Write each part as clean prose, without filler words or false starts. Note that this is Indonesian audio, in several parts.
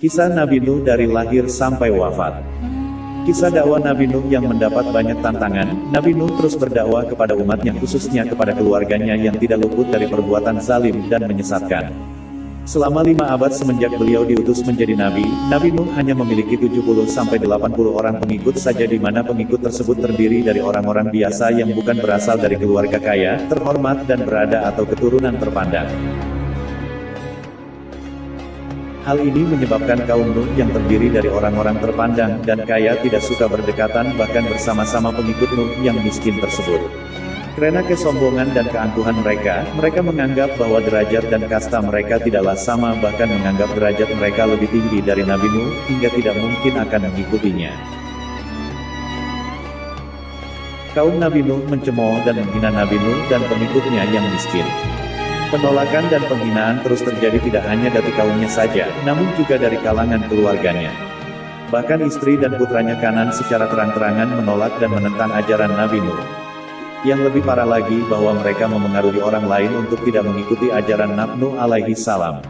Kisah Nabi Nuh dari lahir sampai wafat. Kisah dakwah Nabi Nuh yang mendapat banyak tantangan. Nabi Nuh terus berdakwah kepada umatnya, khususnya kepada keluarganya yang tidak luput dari perbuatan zalim dan menyesatkan. Selama 5 abad semenjak beliau diutus menjadi nabi, Nabi Nuh hanya memiliki 70-80 orang pengikut saja, di mana pengikut tersebut terdiri dari orang-orang biasa yang bukan berasal dari keluarga kaya, terhormat dan berada atau keturunan terpandang. Hal ini menyebabkan kaum Nuh yang terdiri dari orang-orang terpandang dan kaya tidak suka berdekatan bahkan bersama-sama pengikut Nuh yang miskin tersebut. Karena kesombongan dan keangkuhan mereka menganggap bahwa derajat dan kasta mereka tidaklah sama, bahkan menganggap derajat mereka lebih tinggi dari Nabi Nuh, hingga tidak mungkin akan mengikutinya. Kaum Nabi Nuh mencemooh dan menghina Nabi Nuh dan pengikutnya yang miskin. Penolakan dan penghinaan terus terjadi tidak hanya dari kaumnya saja, namun juga dari kalangan keluarganya. Bahkan istri dan putranya Kanan secara terang-terangan menolak dan menentang ajaran Nabi Nuh. Yang lebih parah lagi bahwa mereka memengaruhi orang lain untuk tidak mengikuti ajaran Nabi Nuh alaihi salam.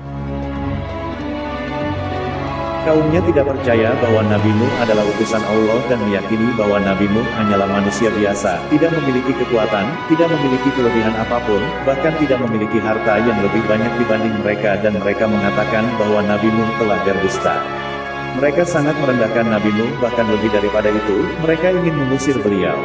Kaumnya tidak percaya bahwa Nabi Nuh adalah utusan Allah dan meyakini bahwa Nabi Nuh hanyalah manusia biasa, tidak memiliki kekuatan, tidak memiliki kelebihan apapun, bahkan tidak memiliki harta yang lebih banyak dibanding mereka, dan mereka mengatakan bahwa Nabi Nuh telah berdusta. Mereka sangat merendahkan Nabi Nuh, bahkan lebih daripada itu, mereka ingin mengusir beliau.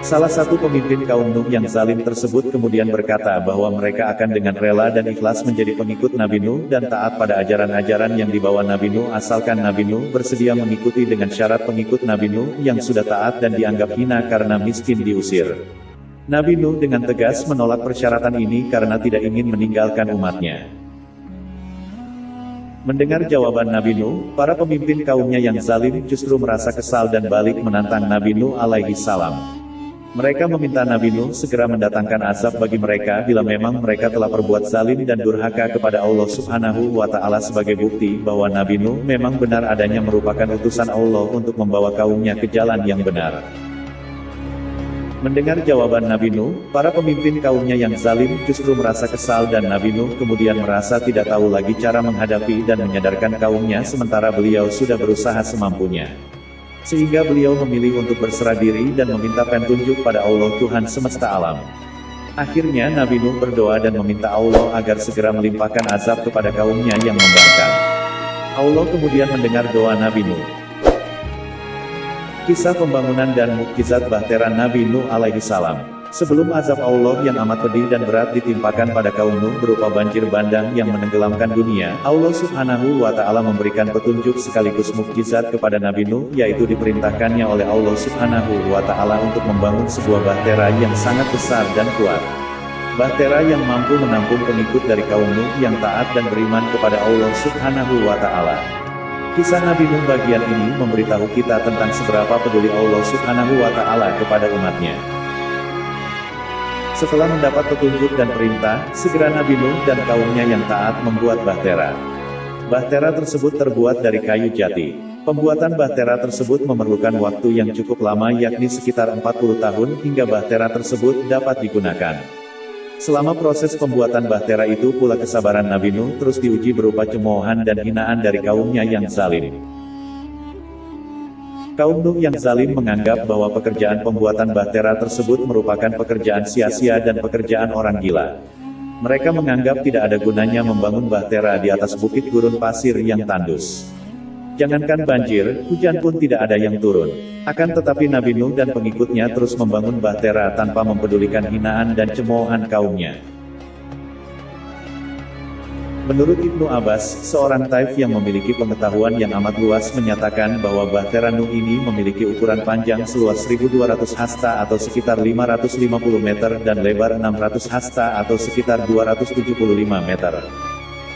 Salah satu pemimpin kaum Nuh yang zalim tersebut kemudian berkata bahwa mereka akan dengan rela dan ikhlas menjadi pengikut Nabi Nuh dan taat pada ajaran-ajaran yang dibawa Nabi Nuh, asalkan Nabi Nuh bersedia mengikuti, dengan syarat pengikut Nabi Nuh yang sudah taat dan dianggap hina karena miskin diusir. Nabi Nuh dengan tegas menolak persyaratan ini karena tidak ingin meninggalkan umatnya. Mendengar jawaban Nabi Nuh, para pemimpin kaumnya yang zalim justru merasa kesal dan balik menantang Nabi Nuh alaihi salam. Mereka meminta Nabi Nuh segera mendatangkan azab bagi mereka bila memang mereka telah berbuat zalim dan durhaka kepada Allah Subhanahu wa Ta'ala, sebagai bukti bahwa Nabi Nuh memang benar adanya merupakan utusan Allah untuk membawa kaumnya ke jalan yang benar. Mendengar jawaban Nabi Nuh, para pemimpin kaumnya yang zalim justru merasa kesal, dan Nabi Nuh kemudian merasa tidak tahu lagi cara menghadapi dan menyadarkan kaumnya, sementara beliau sudah berusaha semampunya. Sehingga beliau memilih untuk berserah diri dan meminta petunjuk pada Allah Tuhan semesta alam. Akhirnya Nabi Nuh berdoa dan meminta Allah agar segera melimpahkan azab kepada kaumnya yang membangkang. Allah kemudian mendengar doa Nabi Nuh. Kisah pembangunan dan mukjizat bahtera Nabi Nuh alaihi salam. Sebelum azab Allah yang amat pedih dan berat ditimpakan pada kaum Nuh berupa banjir bandang yang menenggelamkan dunia, Allah Subhanahu wa Ta'ala memberikan petunjuk sekaligus mukjizat kepada Nabi Nuh, yaitu diperintahkannya oleh Allah Subhanahu wa Ta'ala untuk membangun sebuah bahtera yang sangat besar dan kuat. Bahtera yang mampu menampung pengikut dari kaum Nuh yang taat dan beriman kepada Allah Subhanahu wa Ta'ala. Kisah Nabi Nuh bagian ini memberitahu kita tentang seberapa peduli Allah Subhanahu wa Ta'ala kepada umatnya. Setelah mendapat petunjuk dan perintah, segera Nabi Nuh dan kaumnya yang taat membuat bahtera. Bahtera tersebut terbuat dari kayu jati. Pembuatan bahtera tersebut memerlukan waktu yang cukup lama, yakni sekitar 40 tahun, hingga bahtera tersebut dapat digunakan. Selama proses pembuatan bahtera itu pula kesabaran Nabi Nuh terus diuji berupa cemoohan dan hinaan dari kaumnya yang zalim. Kaum Nuh yang zalim menganggap bahwa pekerjaan pembuatan bahtera tersebut merupakan pekerjaan sia-sia dan pekerjaan orang gila. Mereka menganggap tidak ada gunanya membangun bahtera di atas bukit gurun pasir yang tandus. Jangankan banjir, hujan pun tidak ada yang turun. Akan tetapi Nabi Nuh dan pengikutnya terus membangun bahtera tanpa mempedulikan hinaan dan cemoohan kaumnya. Menurut Ibnu Abbas, seorang Taif yang memiliki pengetahuan yang amat luas menyatakan bahwa bahtera Nuh ini memiliki ukuran panjang seluas 1.200 hasta atau sekitar 550 meter dan lebar 600 hasta atau sekitar 275 meter.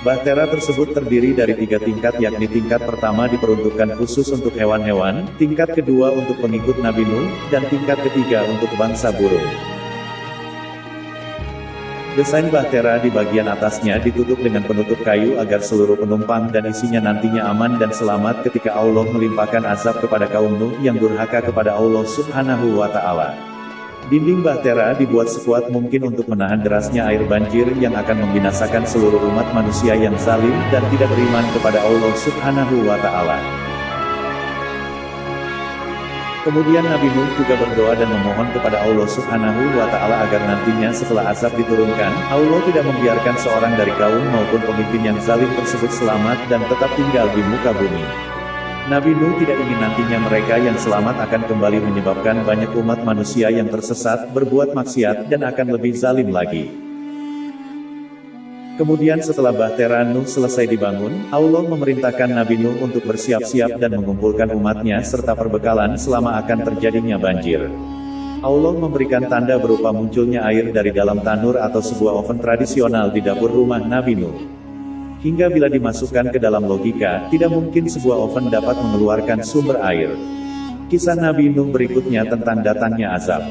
Bahtera tersebut terdiri dari 3 tingkat, yakni tingkat pertama diperuntukkan khusus untuk hewan-hewan, tingkat kedua untuk pengikut Nabi Nuh, dan tingkat ketiga untuk bangsa burung. Desain bahtera di bagian atasnya ditutup dengan penutup kayu agar seluruh penumpang dan isinya nantinya aman dan selamat ketika Allah melimpahkan azab kepada kaum Nuh yang durhaka kepada Allah Subhanahu wa Ta'ala. Dinding bahtera dibuat sekuat mungkin untuk menahan derasnya air banjir yang akan membinasakan seluruh umat manusia yang zalim dan tidak beriman kepada Allah Subhanahu wa Ta'ala. Kemudian Nabi Nuh juga berdoa dan memohon kepada Allah Subhanahu wa Ta'ala agar nantinya setelah azab diturunkan, Allah tidak membiarkan seorang dari kaum maupun pemimpin yang zalim tersebut selamat dan tetap tinggal di muka bumi. Nabi Nuh tidak ingin nantinya mereka yang selamat akan kembali menyebabkan banyak umat manusia yang tersesat, berbuat maksiat, dan akan lebih zalim lagi. Kemudian setelah bahtera Nuh selesai dibangun, Allah memerintahkan Nabi Nuh untuk bersiap-siap dan mengumpulkan umatnya serta perbekalan selama akan terjadinya banjir. Allah memberikan tanda berupa munculnya air dari dalam tanur atau sebuah oven tradisional di dapur rumah Nabi Nuh. Hingga bila dimasukkan ke dalam logika, tidak mungkin sebuah oven dapat mengeluarkan sumber air. Kisah Nabi Nuh berikutnya tentang datangnya azab.